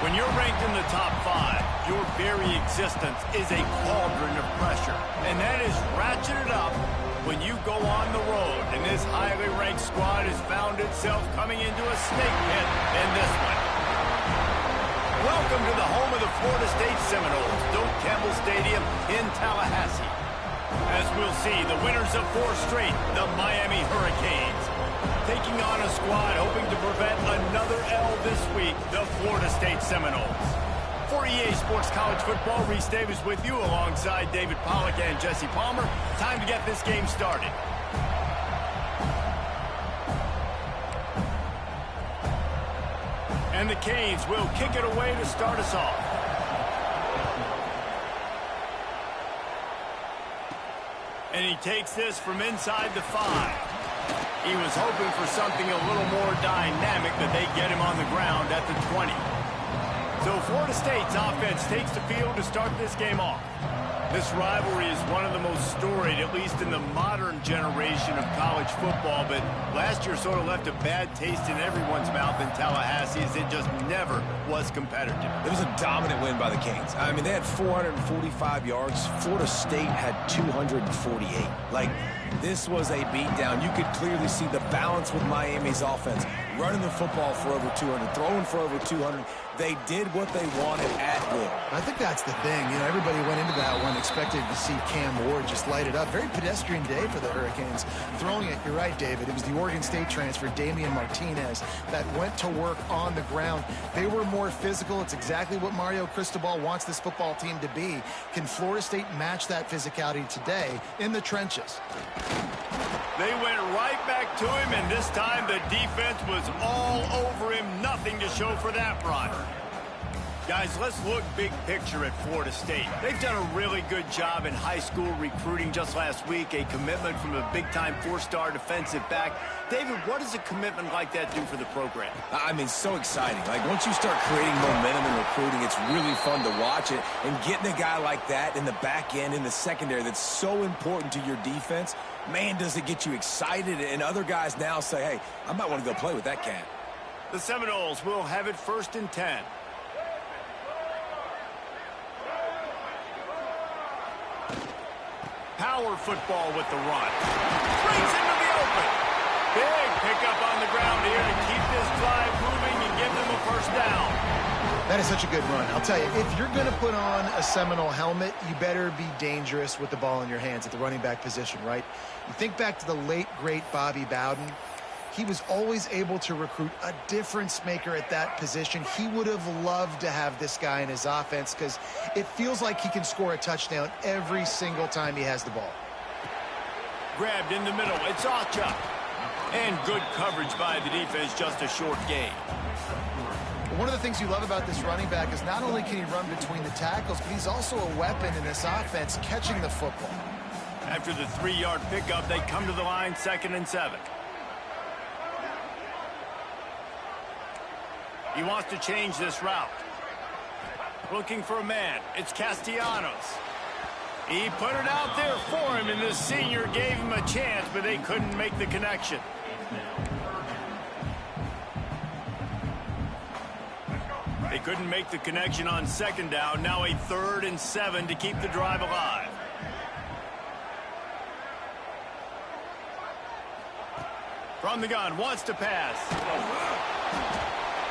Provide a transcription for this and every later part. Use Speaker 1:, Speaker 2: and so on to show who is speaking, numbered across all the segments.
Speaker 1: When you're ranked in the top 5, your very existence is a cauldron of pressure. And that is ratcheted up when you go on the road. And this highly ranked squad has found itself coming into a snake pit in this one. Welcome to the home of the Florida State Seminoles, Doak Campbell Stadium in Tallahassee. As we'll see, the winners of 4 straight, the Miami Hurricanes, taking on a squad hoping to prevent another L this week, the Florida State Seminoles. For EA Sports College Football, Reese Davis with you alongside David Pollack and Jesse Palmer. Time to get this game started. And the Canes will kick it away to start us off. And he takes this from inside the 5. He was hoping for something a little more dynamic, but they get him on the ground at the 20. So Florida State's offense takes the field to start this game off. This rivalry is one of the most storied, at least in the modern generation of college football, but last year sort of left a bad taste in everyone's mouth in Tallahassee as it just never was competitive.
Speaker 2: It was a dominant win by the Canes. I mean, they had 445 yards. Florida State had 248. Like, this was a beatdown. You could clearly see the balance with Miami's offense. Running the football for over 200, throwing for over 200. They did what they wanted at will.
Speaker 3: I think that's the thing. You know, everybody went into that one expected to see Cam Ward just light it up. Very pedestrian day for the Hurricanes. Throwing it, you're right, David. It was the Oregon State transfer, Damian Martinez, that went to work on the ground. They were more physical. It's exactly what Mario Cristobal wants this football team to be. Can Florida State match that physicality today in the trenches?
Speaker 1: They went right back to him, and this time the defense was all over him. Nothing to show for that run. Guys, let's look big picture at Florida State. They've done a really good job in high school recruiting. Just last week, a commitment from a big-time 4-star defensive back. David, what does a commitment like that do for the program?
Speaker 2: I mean, so exciting. Like, once you start creating momentum in recruiting, it's really fun to watch it. And getting a guy like that in the back end, in the secondary, that's so important to your defense, man, does it get you excited. And other guys now say, hey, I might want to go play with that cat.
Speaker 1: The Seminoles will have it 1st and 10. Power football with the run. Brings into the open. Big pickup on the ground here to keep this drive moving and give them a 1st down.
Speaker 3: That is such a good run. I'll tell you, if you're going to put on a Seminole helmet, you better be dangerous with the ball in your hands at the running back position, right? You think back to the late, great Bobby Bowden. He was always able to recruit a difference maker at that position. He would have loved to have this guy in his offense because it feels like he can score a touchdown every single time he has the ball.
Speaker 1: Grabbed in the middle. It's Ocha. And good coverage by the defense, just a short gain.
Speaker 3: One of the things you love about this running back is not only can he run between the tackles, but he's also a weapon in this offense, catching the football.
Speaker 1: After the 3-yard pickup, they come to the line, 2nd and 7. He wants to change this route. Looking for a man. It's Castellanos. He put it out there for him, and the senior gave him a chance, but they couldn't make the connection. They couldn't make the connection on 2nd down. Now a 3rd and 7 to keep the drive alive. From the gun, wants to pass.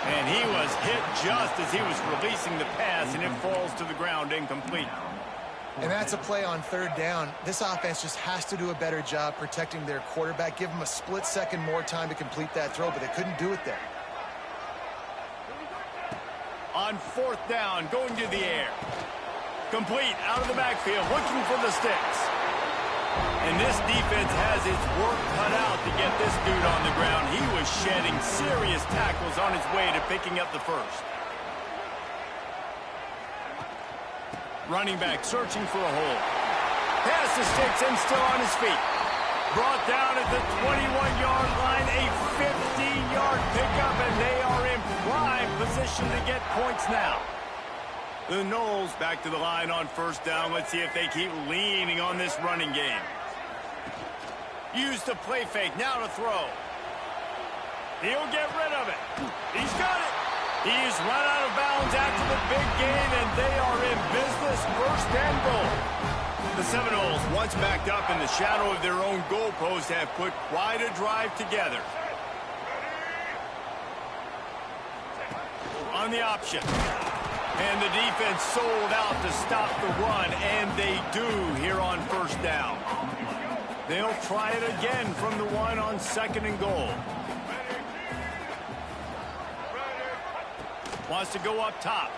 Speaker 1: And he was hit just as he was releasing the pass, and it falls to the ground incomplete.
Speaker 3: And that's a play on 3rd down. This offense just has to do a better job protecting their quarterback. Give him a split second more time to complete that throw, but they couldn't do it there.
Speaker 1: On 4th down, going to the air. Complete, out of the backfield, looking for the sticks. And this defense has its work cut out to get this dude on the ground. He was shedding serious tackles on his way to picking up the 1st. Running back searching for a hole. Pass the sticks and still on his feet. Brought down at the 21-yard line, a 15-yard pickup, and they are in prime position to get points now. The Noles back to the line on 1st down. Let's see if they keep leaning on this running game. Use the play fake, now to throw. He'll get rid of it. He's got it. He's run out of bounds after the big gain, and they are in business, first and goal. The Seminoles, once backed up in the shadow of their own goalpost, have put quite a drive together. On the option. And the defense sold out to stop the run, and they do here on first down. They'll try it again from the one on second and goal. Wants to go up top.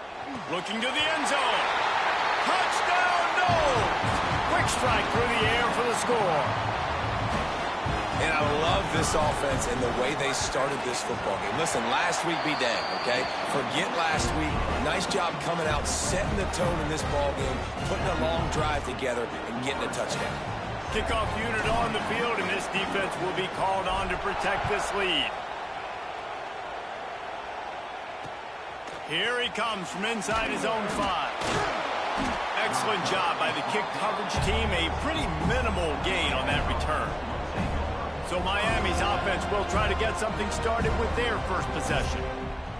Speaker 1: Looking to the end zone. Touchdown, no! Quick strike through the air for the score.
Speaker 2: And I love this offense and the way they started this football game. Listen, last week be dang, okay? Forget last week. Nice job coming out, setting the tone in this ball game, putting a long drive together, and getting a touchdown.
Speaker 1: Kickoff unit on the field, and this defense will be called on to protect this lead. Here he comes from inside his own 5. Excellent job by the kick coverage team. A pretty minimal gain on that return. So Miami's offense will try to get something started with their first possession.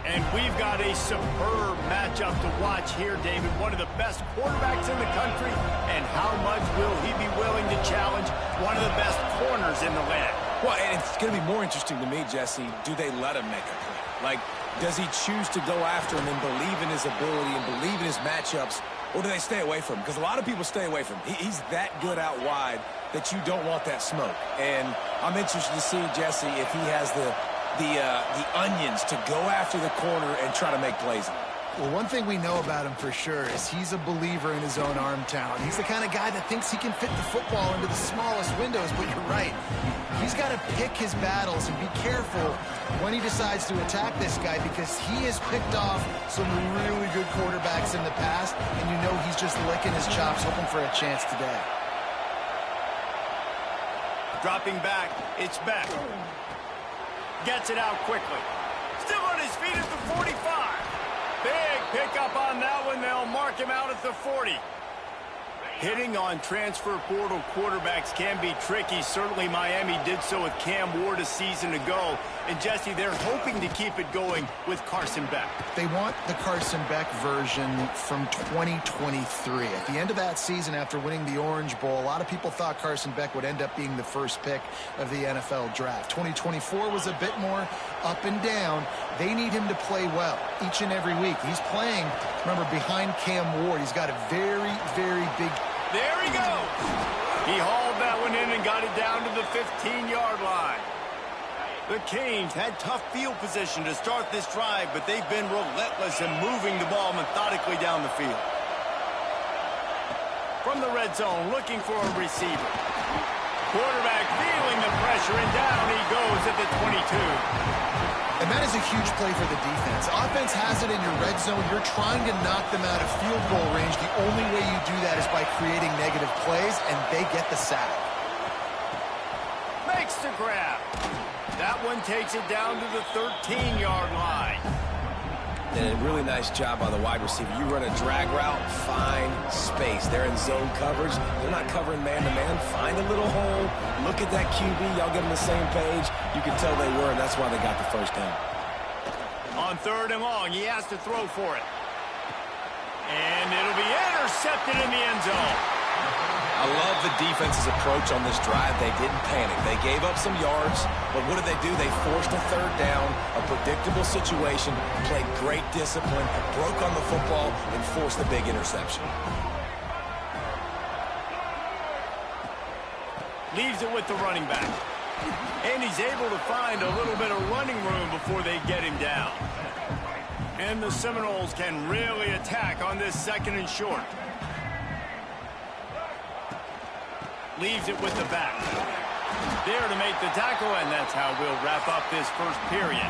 Speaker 1: And we've got a superb matchup to watch here, David. One of the best quarterbacks in the country. And how much will he be willing to challenge one of the best corners in the land?
Speaker 2: Well, and it's going to be more interesting to me, Jesse, do they let him make a play? Like, does he choose to go after him and believe in his ability and believe in his matchups, or do they stay away from him? Because a lot of people stay away from him. He's that good out wide that you don't want that smoke. And I'm interested to see, Jesse, if he has the onions to go after the corner and try to make plays.
Speaker 3: Well, one thing we know about him for sure is he's a believer in his own arm talent. He's the kind of guy that thinks he can fit the football into the smallest windows, but you're right. He's got to pick his battles and be careful when he decides to attack this guy, because he has picked off some really good quarterbacks in the past, and you know he's just licking his chops, hoping for a chance today.
Speaker 1: Dropping back, it's Beck. Gets it out quickly. Still on his feet at the 45. Big pickup on that one. They'll mark him out at the 40. Hitting on transfer portal quarterbacks can be tricky. Certainly Miami did so with Cam Ward a season ago. And Jesse, they're hoping to keep it going with Carson Beck.
Speaker 3: They want the Carson Beck version from 2023. At the end of that season, after winning the Orange Bowl, a lot of people thought Carson Beck would end up being the first pick of the NFL draft. 2024 was a bit more up and down. They need him to play well each and every week. He's playing, remember, behind Cam Ward. He's got a very, very big...
Speaker 1: There he goes. He hauled that one in and got it down to the 15-yard line. The Canes had tough field position to start this drive, but they've been relentless in moving the ball methodically down the field. From the red zone, looking for a receiver. Quarterback feeling the pressure, and down he goes at the 22.
Speaker 3: And that is a huge play for the defense. Offense has it in your red zone. You're trying to knock them out of field goal range. The only way you do that is by creating negative plays, and they get the sack.
Speaker 1: Makes the grab. That one takes it down to the 13-yard line.
Speaker 2: And a really nice job by the wide receiver. You run a drag route, find space. They're in zone coverage. They're not covering man-to-man. Find a little hole. Look at that QB. Y'all get on the same page. You can tell they were, and that's why they got the first down.
Speaker 1: On 3rd and long, he has to throw for it. And it'll be intercepted in the end zone.
Speaker 2: I love the defense's approach on this drive. They didn't panic. They gave up some yards, but what did they do? They forced a 3rd down, a predictable situation, played great discipline, broke on the football, and forced the big interception.
Speaker 1: Leaves it with the running back. And he's able to find a little bit of running room before they get him down. And the Seminoles can really attack on this 2nd and short. Leaves it with the back. There to make the tackle, and that's how we'll wrap up this first period.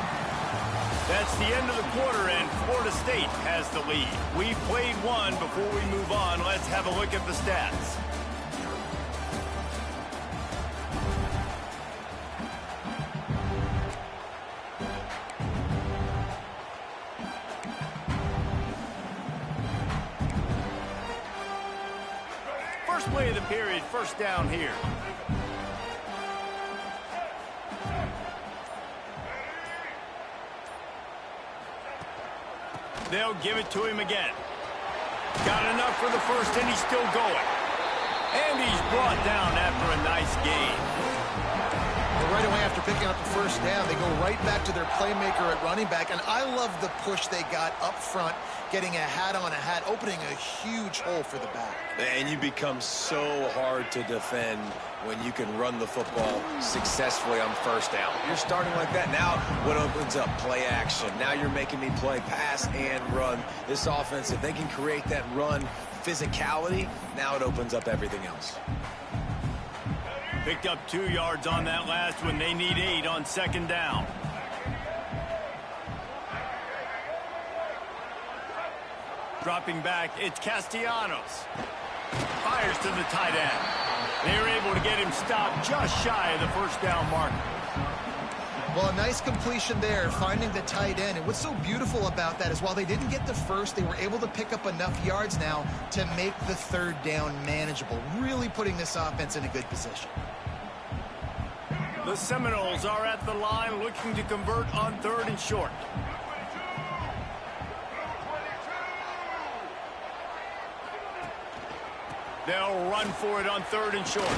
Speaker 1: That's the end of the quarter, and Florida State has the lead. We've played one. Before we move on, let's have a look at the stats. First play of the period, first down here. They'll give it to him again. Got enough for the first, and he's still going. And he's brought down after a nice gain.
Speaker 3: Well, right away after picking up the first down, they go right back to their playmaker at running back. And I love the push they got up front, getting a hat on a hat, opening a huge hole for the back.
Speaker 2: And you become so hard to defend when you can run the football successfully on first down. You're starting like that. Now what opens up? Play action. Now you're making me play pass and run. This offense, if they can create that run physicality, now it opens up everything else.
Speaker 1: Picked up 2 yards on that last one. They need 8 on second down. Dropping back, it's Castellanos. Fires to the tight end. They're able to get him stopped just shy of the first down marker.
Speaker 3: Well, a nice completion there, finding the tight end. And what's so beautiful about that is while they didn't get the first, they were able to pick up enough yards now to make the third down manageable, really putting this offense in a good position.
Speaker 1: The Seminoles are at the line looking to convert on 3rd and short. They'll run for it on 3rd and short.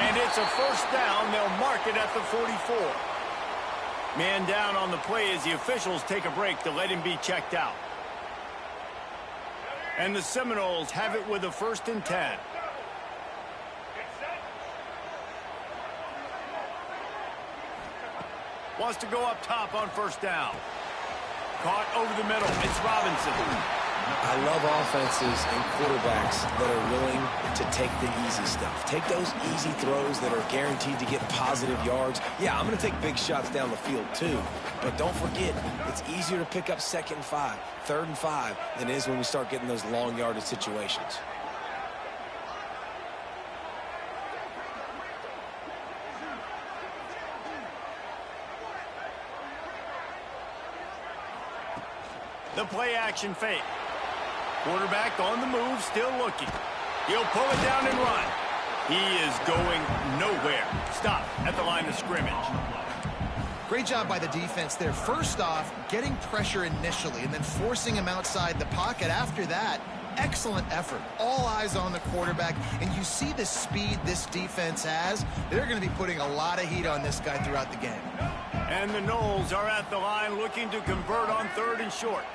Speaker 1: And it's a first down. They'll mark it at the 44. Man down on the play as the officials take a break to let him be checked out. And the Seminoles have it with a 1st and 10. Wants to go up top on first down. Caught over the middle. It's Robinson.
Speaker 2: I love offenses and quarterbacks that are willing to take the easy stuff. Take those easy throws that are guaranteed to get positive yards. Yeah, I'm going to take big shots down the field too. But don't forget, it's easier to pick up 2nd and 5, 3rd and 5 than it is when we start getting those long yardage situations.
Speaker 1: The play action fake. Quarterback on the move, still looking. He'll pull it down and run. He is going nowhere. Stop at the line of scrimmage.
Speaker 3: Great job by the defense there. First off, getting pressure initially and then forcing him outside the pocket. After that, excellent effort. All eyes on the quarterback. And you see the speed this defense has. They're going to be putting a lot of heat on this guy throughout the game.
Speaker 1: And the Noles are at the line looking to convert on 3rd and short.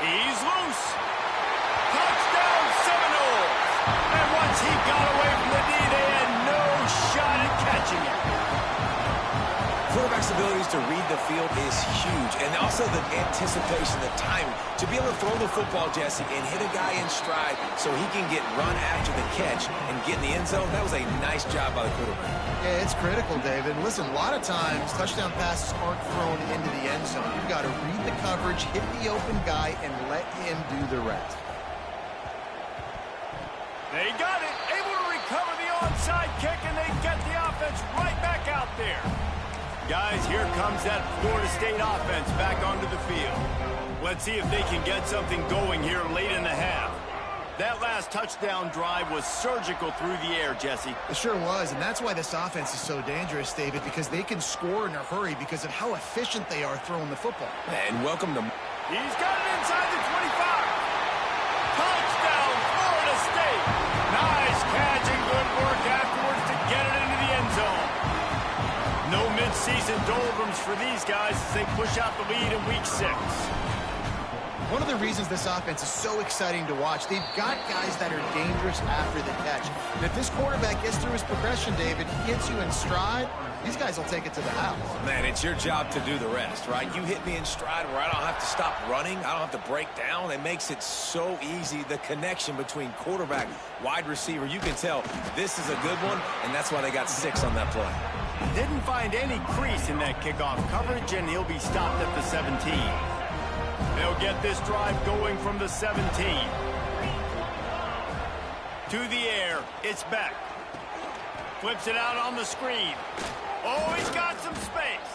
Speaker 1: He's loose. Touchdown Seminoles. And once he got away from the D, they had no shot at catching it.
Speaker 2: Quarterback's abilities to read the field is huge. And also the anticipation, the timing. To be able to throw the football, Jesse, and hit a guy in stride so he can get run after the catch and get in the end zone, that was a nice job by the quarterback.
Speaker 3: Yeah, it's critical, David. Listen, a lot of times touchdown passes aren't thrown into the end zone. You've got to read the coverage, hit the open guy, and let him do the rest.
Speaker 1: They got it. Able to recover the onside kick, and they get the offense right back out there. Guys, here comes that Florida State offense back onto the field. Let's see if they can get something going here late in the half. That last touchdown drive was surgical through the air, Jesse.
Speaker 3: It sure was, and that's why this offense is so dangerous, David, because they can score in a hurry because of how efficient they are throwing the football.
Speaker 2: And welcome to...
Speaker 1: He's got it inside the 25. Touchdown, Florida State. Nice catch and good work afterwards to get it into the end zone. No mid-season doldrums for these guys as they push out the lead in Week 6.
Speaker 3: One of the reasons this offense is so exciting to watch, they've got guys that are dangerous after the catch. And if this quarterback gets through his progression, David, gets you in stride, these guys will take it to the house.
Speaker 2: Man, it's your job to do the rest, right? You hit me in stride where I don't have to stop running. I don't have to break down. It makes it so easy. The connection between quarterback, wide receiver, you can tell this is a good one, and that's why they got 6 on that play.
Speaker 1: Didn't find any crease in that kickoff coverage, and he'll be stopped at the 17. They'll get this drive going from the 17. To the air, it's Beck. Flips it out on the screen. Oh, he's got some space.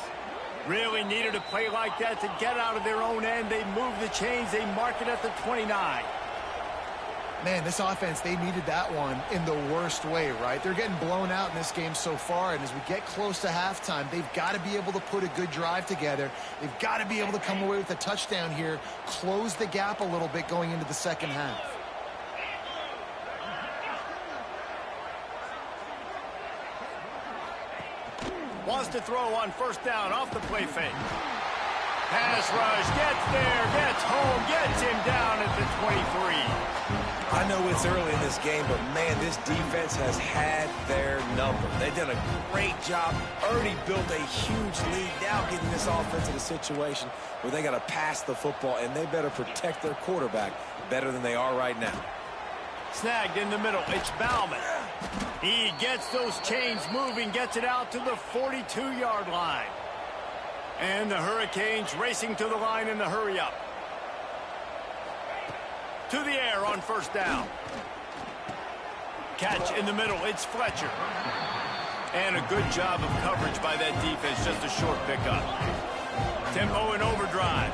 Speaker 1: Really needed a play like that to get out of their own end. They move the chains. They mark it at the 29.
Speaker 3: Man, this offense, they needed that one in the worst way, right? They're getting blown out in this game so far, and as we get close to halftime, they've got to be able to put a good drive together. They've got to be able to come away with a touchdown here, close the gap a little bit going into the second half.
Speaker 1: Wants to throw on first down off the play fake. Pass rush, gets there, gets home, gets him down at the 23.
Speaker 2: I know it's early in this game, but man, this defense has had their number. They've done a great job, already built a huge lead, now getting this offense in a situation where they got to pass the football, and they better protect their quarterback better than they are right now.
Speaker 1: Snagged in the middle, it's Bauman. He gets those chains moving, gets it out to the 42-yard line. And the Hurricanes racing to the line in the hurry-up. To the air on first down. Catch in the middle, it's Fletcher. And a good job of coverage by that defense, just a short pickup. Tempo and overdrive.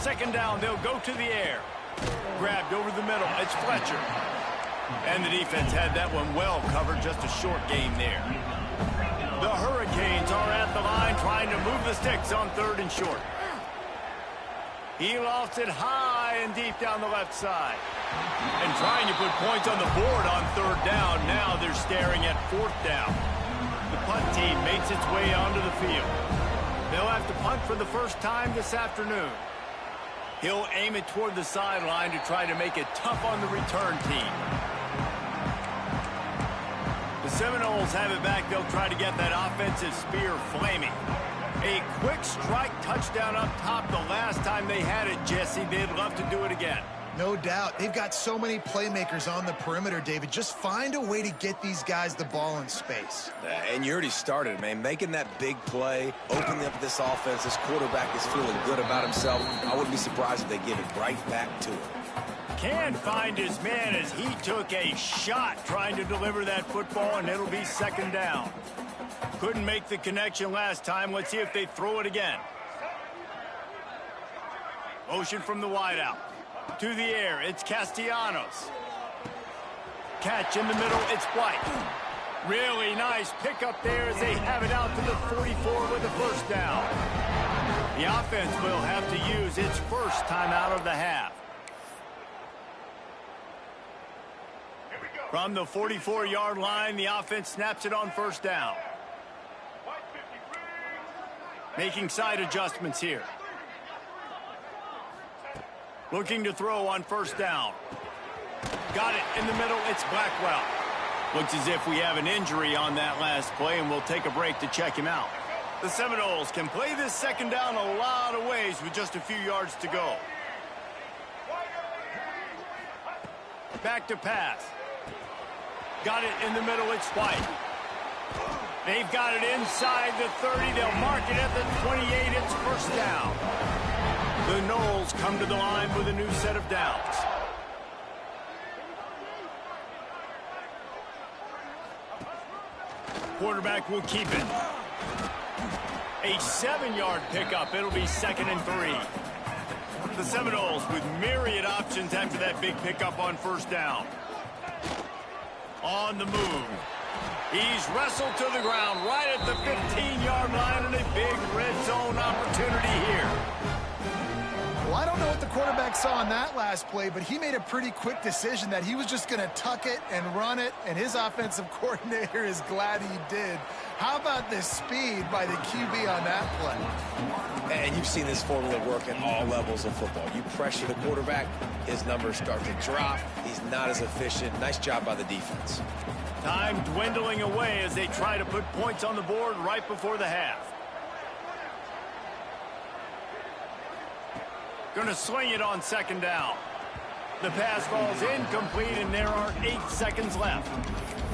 Speaker 1: Second down, they'll go to the air. Grabbed over the middle, it's Fletcher. And the defense had that one well covered, just a short game there. The Hurricanes are at the line trying to move the sticks on third and short. He lofts it high and deep down the left side. And trying to put points on the board on third down. Now they're staring at fourth down. The punt team makes its way onto the field. They'll have to punt for the first time this afternoon. He'll aim it toward the sideline to try to make it tough on the return team. The Seminoles have it back. They'll try to get that offensive spear flaming. A quick strike touchdown up top the last time they had it, Jesse. They'd love to do it again.
Speaker 3: No doubt. They've got so many playmakers on the perimeter, David. Just find a way to get these guys the ball in space.
Speaker 2: And you already started, man. Making that big play, opening up this offense. This quarterback is feeling good about himself. I wouldn't be surprised if they give it right back to him.
Speaker 1: Can't find his man as he took a shot trying to deliver that football, and it'll be second down. Couldn't make the connection last time. Let's see if they throw it again. Motion from the wideout. To the air, it's Castellanos. Catch in the middle, it's White. Really nice pickup there as they have it out to the 44 with the first down. The offense will have to use its first time out of the half. From the 44-yard line, the offense snaps it on first down. Making side adjustments here. Looking to throw on first down. Got it in the middle, it's Blackwell. Looks as if we have an injury on that last play, and we'll take a break to check him out. The Seminoles can play this second down a lot of ways with just a few yards to go. Back to pass. Got it in the middle, it's White. They've got it inside the 30. They'll mark it at the 28. It's first down. The Noles come to the line with a new set of downs. Quarterback will keep it. A 7-yard pickup. It'll be 2nd and 3. The Seminoles with myriad options after that big pickup on first down. On the move. He's wrestled to the ground right at the 15-yard line, and a big red zone opportunity here.
Speaker 3: Well, I don't know what the quarterback saw on that last play, but he made a pretty quick decision that he was just going to tuck it and run it, and his offensive coordinator is glad he did. How about the speed by the QB on that play?
Speaker 2: And you've seen this formula work at all levels of football. You pressure the quarterback, his numbers start to drop. He's not as efficient. Nice job by the defense.
Speaker 1: Time dwindling away as they try to put points on the board right before the half. Going to sling it on second down. The pass falls incomplete, and there are 8 seconds left.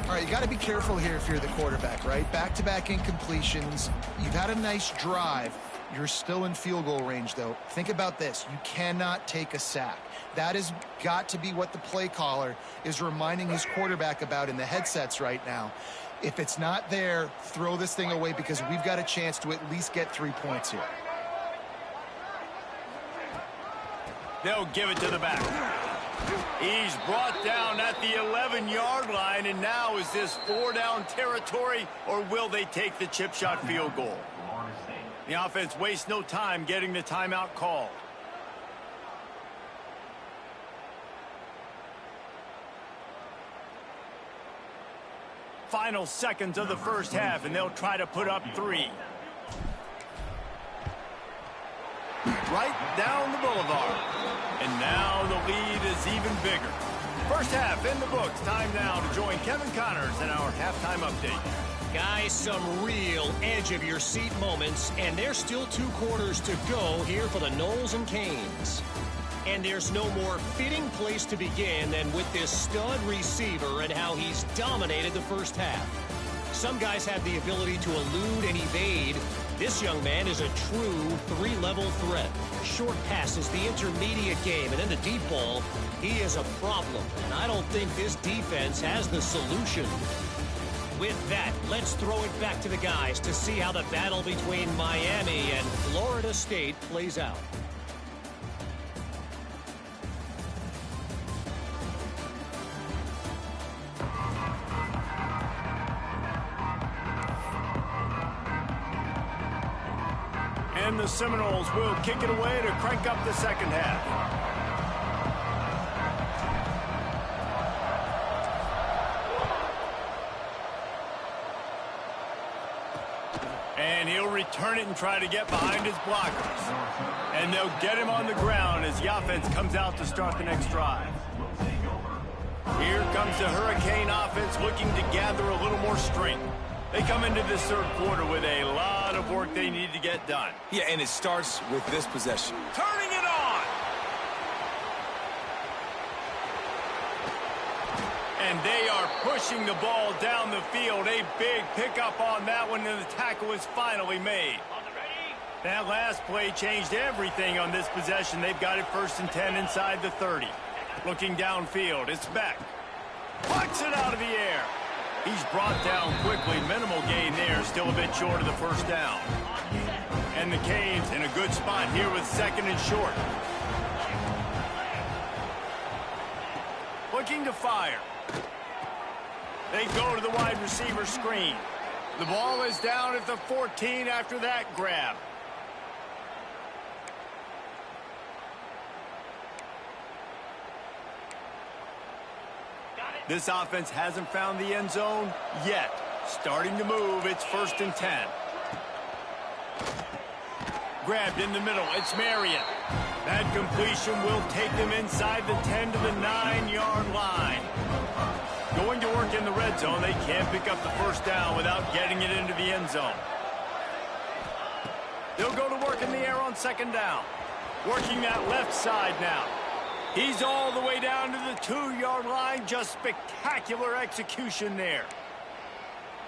Speaker 3: All right, you got to be careful here if you're the quarterback, right? Back-to-back incompletions. You've had a nice drive. You're still in field goal range, though. Think about this. You cannot take a sack. That has got to be what the play caller is reminding his quarterback about in the headsets right now. If it's not there, throw this thing away because we've got a chance to at least get 3 points here.
Speaker 1: They'll give it to the back. He's brought down at the 11-yard line, and now is this 4-down territory, or will they take the chip shot field goal? The offense wastes no time getting the timeout call. Final seconds of the first half, and they'll try to put up 3. Right down the boulevard. And now the lead is even bigger. First half in the books. Time now to join Kevin Connors in our halftime update.
Speaker 4: Guys, some real edge-of-your-seat moments, and there's still 2 quarters to go here for the Knowles and Canes. And there's no more fitting place to begin than with this stud receiver and how he's dominated the first half. Some guys have the ability to elude and evade. This young man is a true 3-level threat. Short passes, the intermediate game, and then the deep ball. He is a problem, and I don't think this defense has the solution. With that, let's throw it back to the guys to see how the battle between Miami and Florida State plays out.
Speaker 1: And the Seminoles will kick it away to crank up the second half. And he'll return it and try to get behind his blockers. And they'll get him on the ground as the offense comes out to start the next drive. Here comes the Hurricane offense looking to gather a little more strength. They come into this third quarter with a lot of work they need to get done.
Speaker 2: Yeah, and it starts with this possession.
Speaker 1: Turning it on! And they are pushing the ball down the field. A big pickup on that one, and the tackle is finally made. That last play changed everything on this possession. They've got it 1st and 10 inside the 30. Looking downfield, it's Beck. Plucks it out of the air. He's brought down quickly. Minimal gain there. Still a bit short of the first down. And the Canes in a good spot here with 2nd and short. Looking to fire. They go to the wide receiver screen. The ball is down at the 14 after that grab. This offense hasn't found the end zone yet. Starting to move. It's 1st and 10. Grabbed in the middle. It's Marion. That completion will take them inside the 10 to the 9-yard line. Going to work in the red zone. They can't pick up the first down without getting it into the end zone. They'll go to work in the air on 2nd down. Working that left side now. He's all the way down to the 2-yard line. Just spectacular execution there.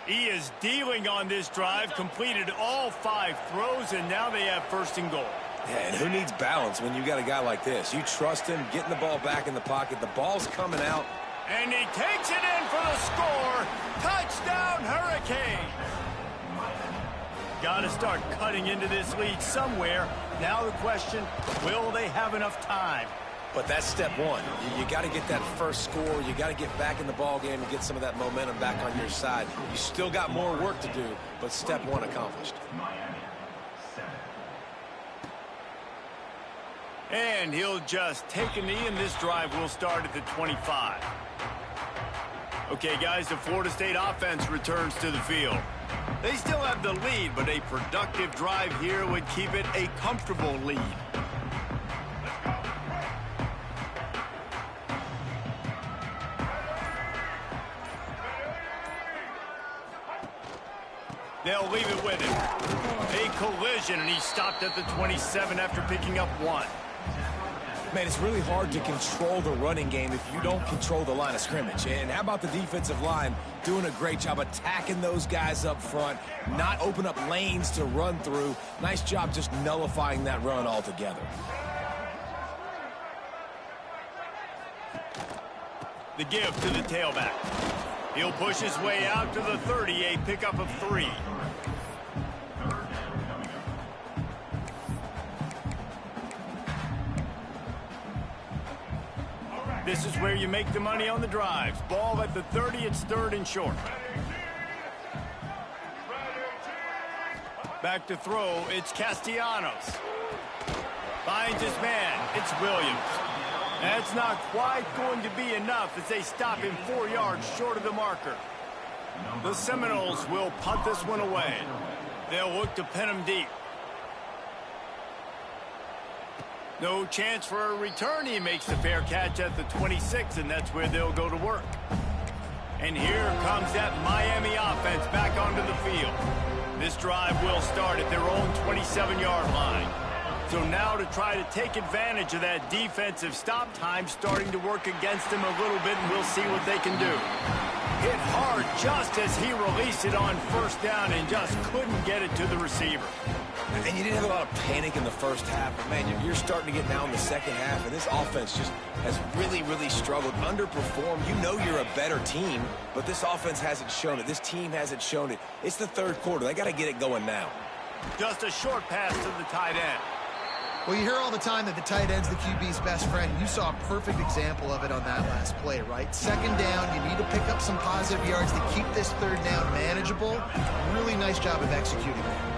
Speaker 1: He is dealing on this drive. Completed all 5 throws, and now they have 1st and goal.
Speaker 2: Yeah, and who needs balance when you got a guy like this? You trust him, getting the ball back in the pocket. The ball's coming out.
Speaker 1: And he takes it in for the score. Touchdown, Hurricanes. Got to start cutting into this lead somewhere. Now the question, will they have enough time?
Speaker 2: But that's step one. You got to get that first score. You got to get back in the ball game and get some of that momentum back on your side. You still got more work to do, but step one accomplished.
Speaker 1: And he'll just take a knee, and this drive will start at the 25. Okay, guys, the Florida State offense returns to the field. They still have the lead, but a productive drive here would keep it a comfortable lead. They'll leave it with him. A collision, and he stopped at the 27 after picking up 1.
Speaker 2: Man, it's really hard to control the running game if you don't control the line of scrimmage. And how about the defensive line doing a great job attacking those guys up front, not open up lanes to run through. Nice job just nullifying that run altogether.
Speaker 1: The give to the tailback. He'll push his way out to the 30, a pickup of 3. This is where you make the money on the drives. Ball at the 30, it's 3rd and short. Back to throw, it's Castellanos. Finds his man, it's Williams. That's not quite going to be enough as they stop him 4 yards short of the marker. The Seminoles will punt this one away. They'll look to pin him deep. No chance for a return. He makes the fair catch at the 26, and that's where they'll go to work. And here comes that Miami offense back onto the field. This drive will start at their own 27-yard line. So now to try to take advantage of that defensive stop time starting to work against them a little bit, and we'll see what they can do. Hit hard just as he released it on 1st down and just couldn't get it to the receiver.
Speaker 2: And you didn't have a lot of panic in the first half, but, man, you're starting to get now in the second half, and this offense just has really, really struggled, underperformed. You know you're a better team, but this offense hasn't shown it. This team hasn't shown it. It's the 3rd quarter. They got to get it going now.
Speaker 1: Just a short pass to the tight end.
Speaker 3: Well, you hear all the time that the tight end's the QB's best friend. You saw a perfect example of it on that last play, right? 2nd down, you need to pick up some positive yards to keep this 3rd down manageable. Really nice job of executing that.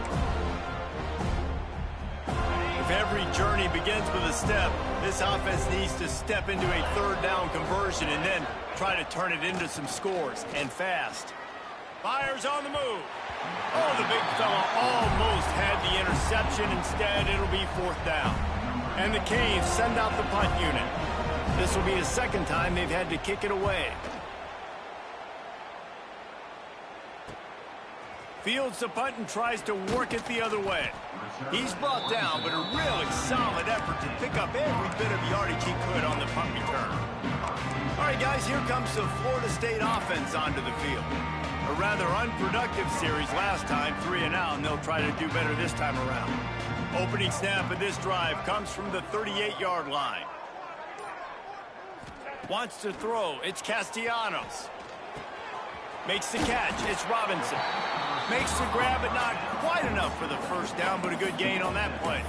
Speaker 1: If every journey begins with a step, this offense needs to step into a 3rd down conversion and then try to turn it into some scores, and fast. Fires on the move. Oh, the big fella almost had the interception. Instead, it'll be 4th down. And the Canes send out the punt unit. This will be the 2nd time they've had to kick it away. Fields the punt and tries to work it the other way. He's brought down, but a really solid effort to pick up every bit of yardage he could on the punt return. All right, guys, here comes the Florida State offense onto the field. A rather unproductive series last time, 3 and out, and they'll try to do better this time around. Opening snap of this drive comes from the 38-yard line. Wants to throw, it's Castellanos. Makes the catch, it's Robinson. Makes the grab, but not quite enough for the 1st down, but a good gain on that play.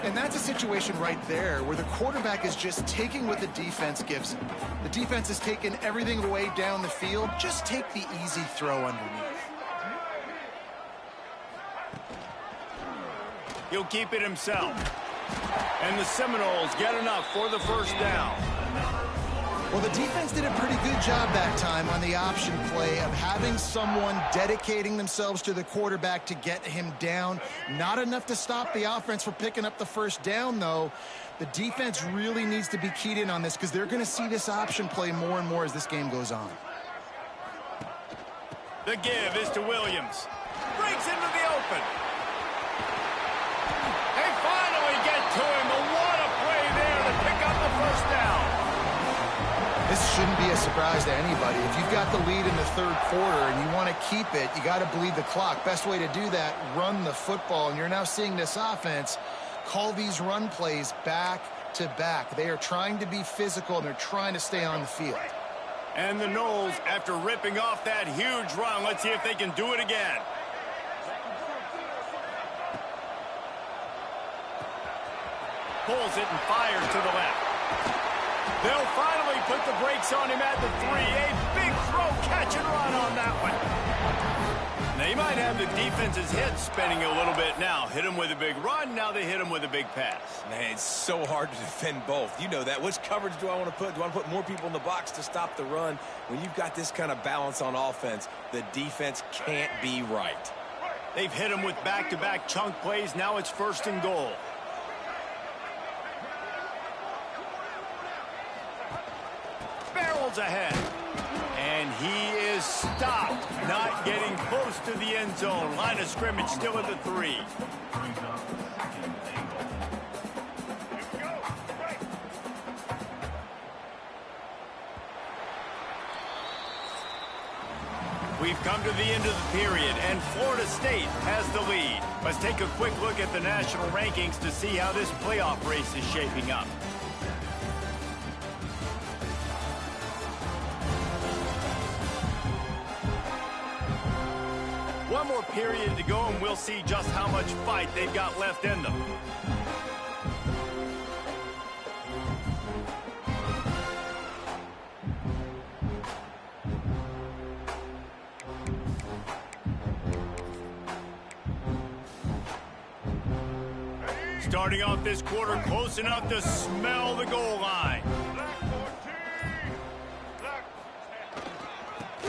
Speaker 3: And that's a situation right there where the quarterback is just taking what the defense gives him. The defense is taking everything away down the field. Just take the easy throw underneath.
Speaker 1: He'll keep it himself. And the Seminoles get enough for the 1st down.
Speaker 3: Well, the defense did a pretty good job that time on the option play of having someone dedicating themselves to the quarterback to get him down. Not enough to stop the offense from picking up the 1st down, though. The defense really needs to be keyed in on this because they're going to see this option play more and more as this game goes on.
Speaker 1: The give is to Williams. Breaks into the open. They finally get to him. But what a play there to pick up the 1st down.
Speaker 3: This shouldn't be a surprise to anybody. If you've got the lead in the 3rd quarter and you want to keep it, you got to bleed the clock. Best way to do that, run the football. And you're now seeing this offense call these run plays back to back. They are trying to be physical, and they're trying to stay on the field.
Speaker 1: And the Noles, after ripping off that huge run, let's see if they can do it again. Pulls it and fires to the left. They'll finally put the brakes on him at the 3. A big throw, catch and run on that one. Now, you might have the defense's head spinning a little bit now. Hit him with a big run, now they hit him with a big pass.
Speaker 2: Man, it's so hard to defend both. You know that. Which coverage do I want to put? Do I want to put more people in the box to stop the run? When you've got this kind of balance on offense, the defense can't be right.
Speaker 1: They've hit him with back-to-back chunk plays. Now it's 1st and goal. Barrels ahead. And he is stopped, not getting close to the end zone. Line of scrimmage still at the 3. We've come to the end of the period, and Florida State has the lead. Let's take a quick look at the national rankings to see how this playoff race is shaping up. One more period to go, and we'll see just how much fight they've got left in them. Starting off this quarter close enough to smell the goal line.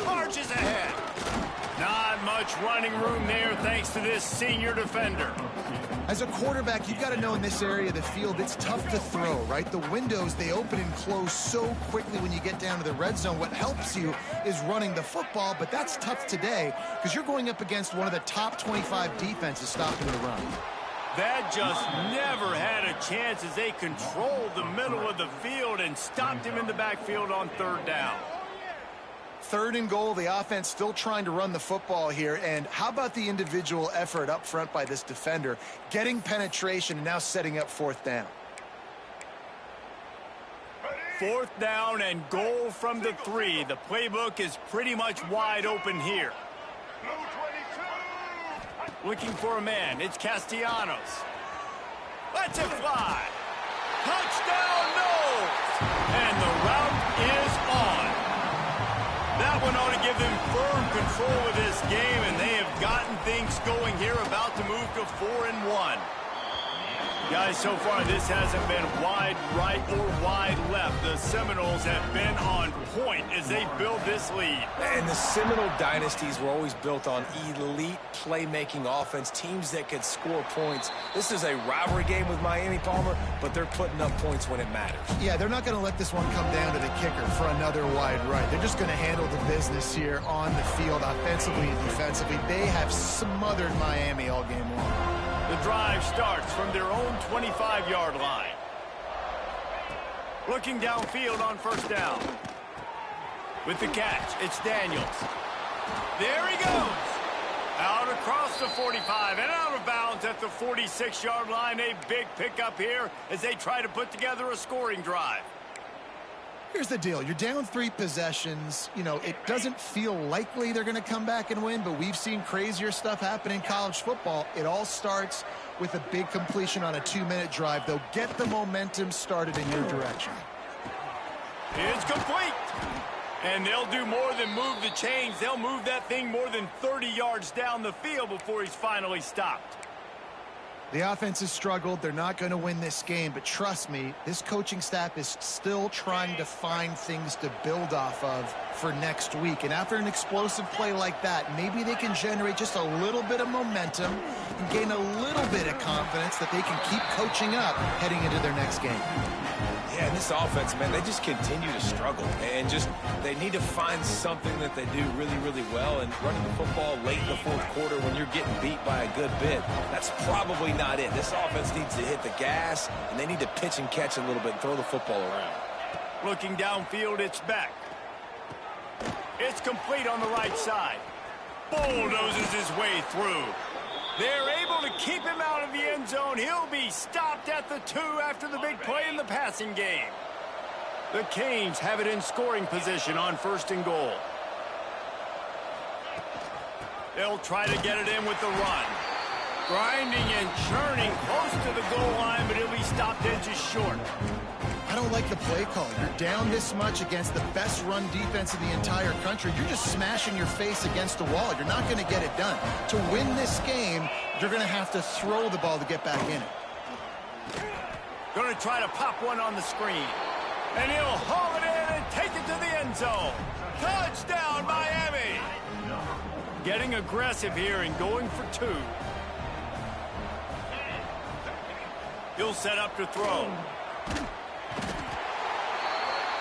Speaker 1: Marches ahead. Not much running room there thanks to this senior defender.
Speaker 3: As a quarterback, you've got to know in this area of the field, it's tough to throw, right? The windows, they open and close so quickly when you get down to the red zone. What helps you is running the football, but that's tough today because you're going up against one of the top 25 defenses stopping the run.
Speaker 1: That just never had a chance as they controlled the middle of the field and stopped him in the backfield on third down.
Speaker 3: Third and goal, the offense still trying to run the football here. And how about the individual effort up front by this defender, getting penetration and now setting up fourth down.
Speaker 1: Fourth down and goal from the 3. The playbook is pretty much wide open here. Looking for a man. It's Castellanos. Lets it fly. Touchdown, no! And the route is on. That one ought to give them firm control of this game, and they have gotten things going here, about to move to 4-1. Guys, so far this hasn't been wide right or wide left. The Seminoles have been on point as they build this lead.
Speaker 2: And the Seminole dynasties were always built on elite playmaking offense, teams that could score points. This is a rivalry game with Miami, Palmer, but they're putting up points when it matters.
Speaker 3: Yeah, they're not going to let this one come down to the kicker for another wide right. They're just going to handle the business here on the field, offensively and defensively. They have smothered Miami all game long.
Speaker 1: The drive starts from their own 25-yard line. Looking downfield on first down. With the catch, it's Daniels. There he goes. Out across the 45 and out of bounds at the 46-yard line. A big pickup here as they try to put together a scoring drive.
Speaker 3: Here's the deal. You're down 3 possessions. You know, it doesn't feel likely they're going to come back and win, but we've seen crazier stuff happen in college football. It all starts with a big completion on a 2-minute drive. They'll get the momentum started in your direction.
Speaker 1: It's complete. And they'll do more than move the chains. They'll move that thing more than 30 yards down the field before he's finally stopped.
Speaker 3: The offense has struggled. They're not going to win this game, but trust me, this coaching staff is still trying to find things to build off of for next week. And after an explosive play like that, maybe they can generate just a little bit of momentum and gain a little bit of confidence that they can keep coaching up heading into their next game.
Speaker 2: Yeah, and this offense, man, they just continue to struggle. And they need to find something that they do really, really well. And running the football late in the fourth quarter when you're getting beat by a good bit, that's probably not it. This offense needs to hit the gas, and they need to pitch and catch a little bit and throw the football around.
Speaker 1: Looking downfield, it's back. It's complete on the right side. Bulldozes his way through. They're able to keep him out of the end zone. He'll be stopped at the 2 after the big play in the passing game. The Canes have it in scoring position on first and goal. They'll try to get it in with the run. Grinding and churning close to the goal line, but he'll be stopped edges short.
Speaker 3: I don't like the play call. You're down this much against the best run defense in the entire country. You're just smashing your face against the wall. You're not going to get it done. To win this game, you're going to have to throw the ball to get back in it.
Speaker 1: Going to try to pop one on the screen. And he'll haul it in and take it to the end zone. Touchdown, Miami! Getting aggressive here and going for 2. He'll set up to throw.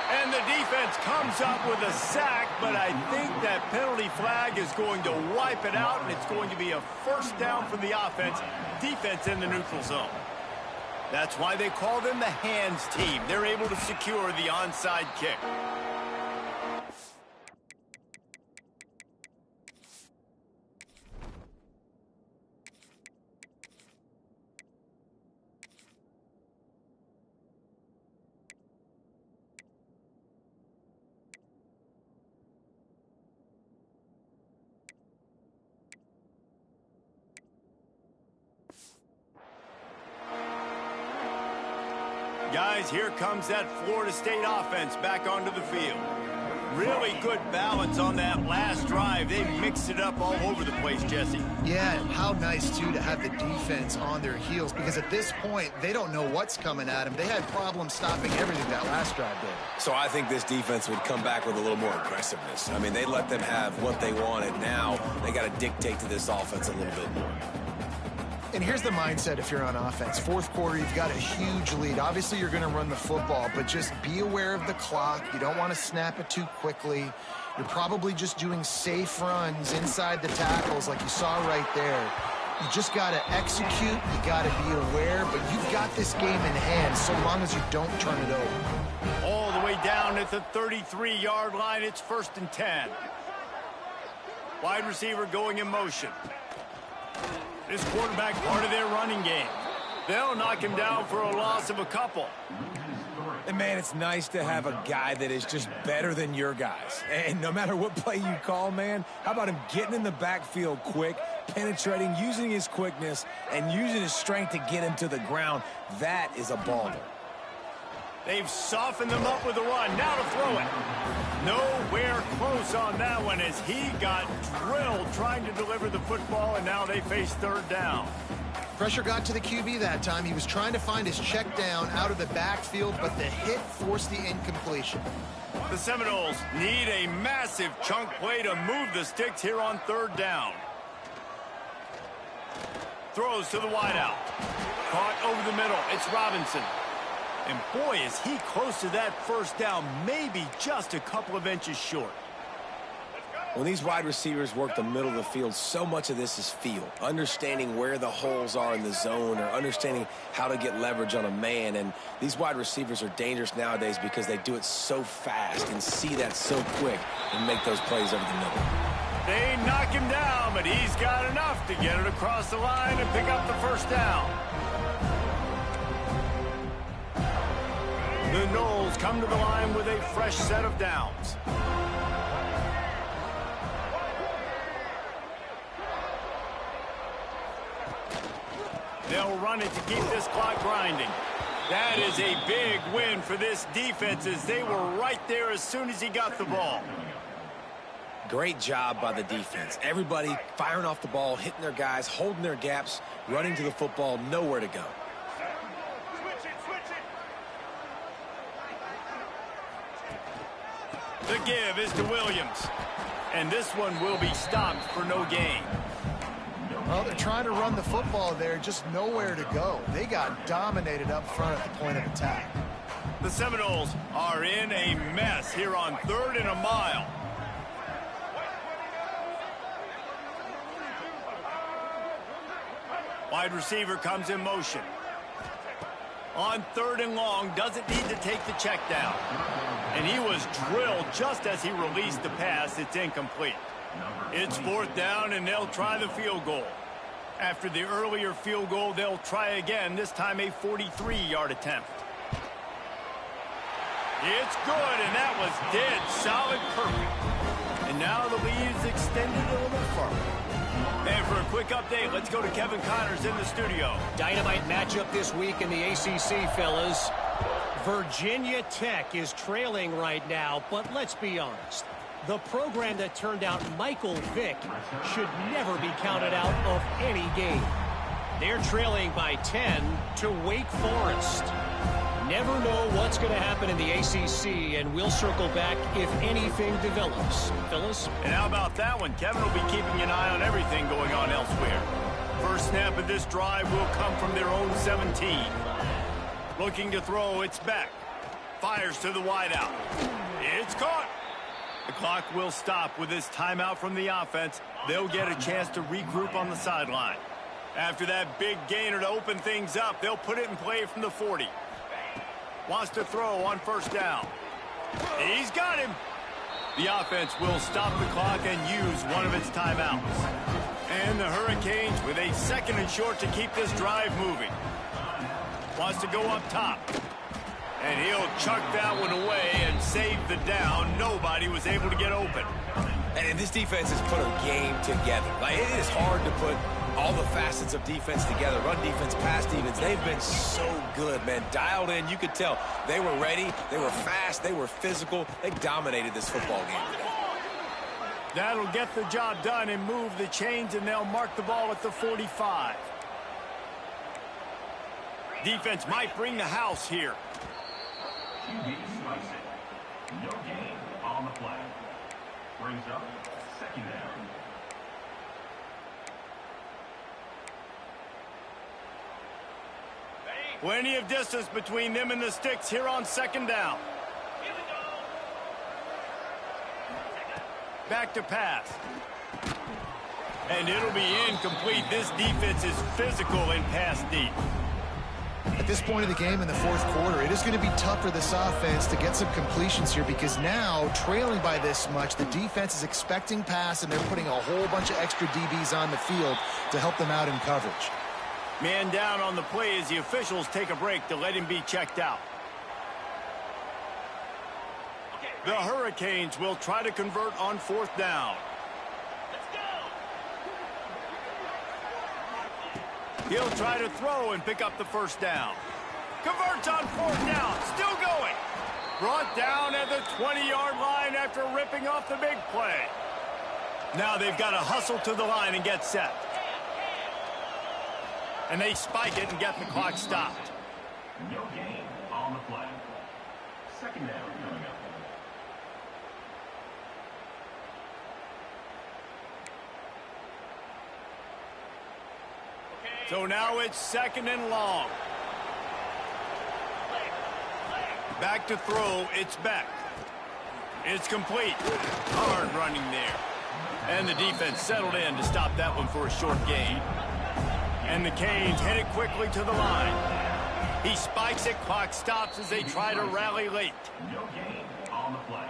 Speaker 1: And the defense comes up with a sack, but I think that penalty flag is going to wipe it out, and it's going to be a first down for the offense. Defense in the neutral zone. That's why they call them the hands team. They're able to secure the onside kick. Guys, here comes that Florida State offense back onto the field. Really good balance on that last drive. They mixed it up all over the place, Jesse.
Speaker 3: Yeah, and how nice, too, to have the defense on their heels, because at this point, they don't know what's coming at them. They had problems stopping everything that last drive did.
Speaker 2: So I think this defense would come back with a little more aggressiveness. I mean, they let them have what they wanted. Now they got to dictate to this offense a little bit more.
Speaker 3: And here's the mindset if you're on offense. Fourth quarter, you've got a huge lead. Obviously, you're going to run the football, but just be aware of the clock. You don't want to snap it too quickly. You're probably just doing safe runs inside the tackles like you saw right there. You just got to execute. You got to be aware, but you've got this game in hand so long as you don't turn it over.
Speaker 1: All the way down at the 33-yard line. It's 1st and 10. Wide receiver going in motion. This quarterback part of their running game. They'll knock him down for a loss of a couple.
Speaker 2: And, man, it's nice to have a guy that is just better than your guys. And no matter what play you call, man, how about him getting in the backfield quick, penetrating, using his quickness, and using his strength to get him to the ground? That is a baller.
Speaker 1: They've softened them up with a run. Now to throw it. Nowhere close on that one as he got drilled trying to deliver the football, and now they face 3rd down.
Speaker 3: Pressure got to the QB that time. He was trying to find his check down out of the backfield, but the hit forced the incompletion.
Speaker 1: The Seminoles need a massive chunk play to move the sticks here on 3rd down. Throws to the wideout. Caught over the middle. It's Robinson. And boy, is he close to that 1st down, maybe just a couple of inches short.
Speaker 2: When these wide receivers work the middle of the field, so much of this is feel. Understanding where the holes are in the zone or understanding how to get leverage on a man. And these wide receivers are dangerous nowadays because they do it so fast and see that so quick and make those plays over the middle.
Speaker 1: They knock him down, but he's got enough to get it across the line and pick up the 1st down. The Noles come to the line with a fresh set of downs. They'll run it to keep this clock grinding. That is a big win for this defense as they were right there as soon as he got the ball.
Speaker 2: Great job by the defense. Everybody firing off the ball, hitting their guys, holding their gaps, running to the football, nowhere to go.
Speaker 1: The give is to Williams. And this one will be stopped for no gain.
Speaker 3: Well, they're trying to run the football there, just nowhere to go. They got dominated up front at the point of attack.
Speaker 1: The Seminoles are in a mess here on 3rd and a mile. Wide receiver comes in motion. On 3rd and long, doesn't need to take the check down. And he was drilled just as he released the pass. It's incomplete. It's 4th down, and they'll try the field goal. After the earlier field goal, they'll try again, this time a 43-yard attempt. It's good, and that was dead solid perfect. And now the lead is extended a little further. And for a quick update, let's go to Kevin Connors in the studio.
Speaker 4: Dynamite matchup this week in the ACC, fellas. Virginia Tech is trailing right now, but let's be honest. The program that turned out Michael Vick should never be counted out of any game. They're trailing by 10 to Wake Forest. Never know what's going to happen in the ACC, and we'll circle back if anything develops. Phyllis?
Speaker 1: And how about that one? Kevin will be keeping an eye on everything going on elsewhere. First snap of this drive will come from their own 17. Looking to throw, it's back. Fires to the wideout. It's caught. The clock will stop with this timeout from the offense. They'll get a chance to regroup on the sideline. After that big gainer to open things up, they'll put it in play from the 40. Wants to throw on 1st down. He's got him. The offense will stop the clock and use one of its timeouts. And the Hurricanes with a 2nd and short to keep this drive moving. Wants to go up top. And he'll chuck that one away and save the down. Nobody was able to get open.
Speaker 2: And this defense has put a game together. Like, it is hard to put all the facets of defense together, run defense, pass defense. They've been so good, man. Dialed in, you could tell. They were ready, they were fast, they were physical. They dominated this football game today.
Speaker 1: That'll get the job done and move the chains, and they'll mark the ball at the 45. Defense might bring the house here.
Speaker 5: QB slice it. No gain on the play. Brings up second down.
Speaker 1: Plenty of distance between them and the sticks here on second down. Back to pass. And it'll be incomplete. This defense is physical and pass deep.
Speaker 3: At this point of the game in the fourth quarter, it is going to be tough for this offense to get some completions here because now, trailing by this much, the defense is expecting pass, and they're putting a whole bunch of extra DBs on the field to help them out in coverage.
Speaker 1: Man down on the play as the officials take a break to let him be checked out. The Hurricanes will try to convert on fourth down. He'll try to throw and pick up the first down. Converts on fourth down. Still going. Brought down at the 20-yard line after ripping off the big play. Now they've got to hustle to the line and get set. And they spike it and get the clock stopped.
Speaker 5: No gain on the play. Second down coming up.
Speaker 1: So now it's second and long. Back to throw, it's Beck. It's complete. Hard running there. And the defense settled in to stop that one for a short gain. And the Canes headed quickly to the line. He spikes it, clock stops as they try to rally late.
Speaker 5: No gain on the play.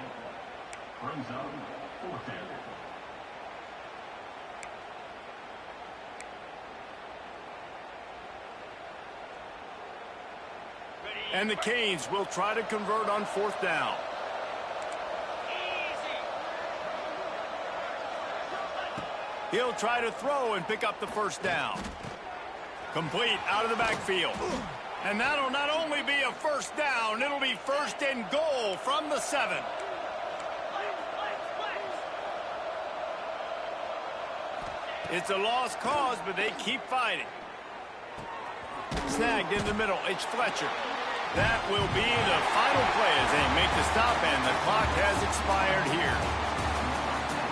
Speaker 5: Brings up fourth down.
Speaker 1: And the Canes will try to convert on fourth down. He'll try to throw and pick up the first down. Complete out of the backfield. And that'll not only be a first down, it'll be first and goal from the 7. It's a lost cause, but they keep fighting. Snagged in the middle. It's Fletcher. That will be the final play as they make the stop, and the clock has expired here.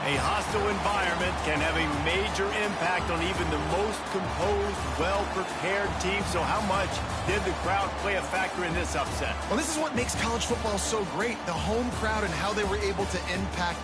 Speaker 1: A hostile environment can have a major impact on even the most composed, well-prepared team. So how much did the crowd play a factor in this upset?
Speaker 3: Well, this is what makes college football so great, the home crowd and how they were able to impact this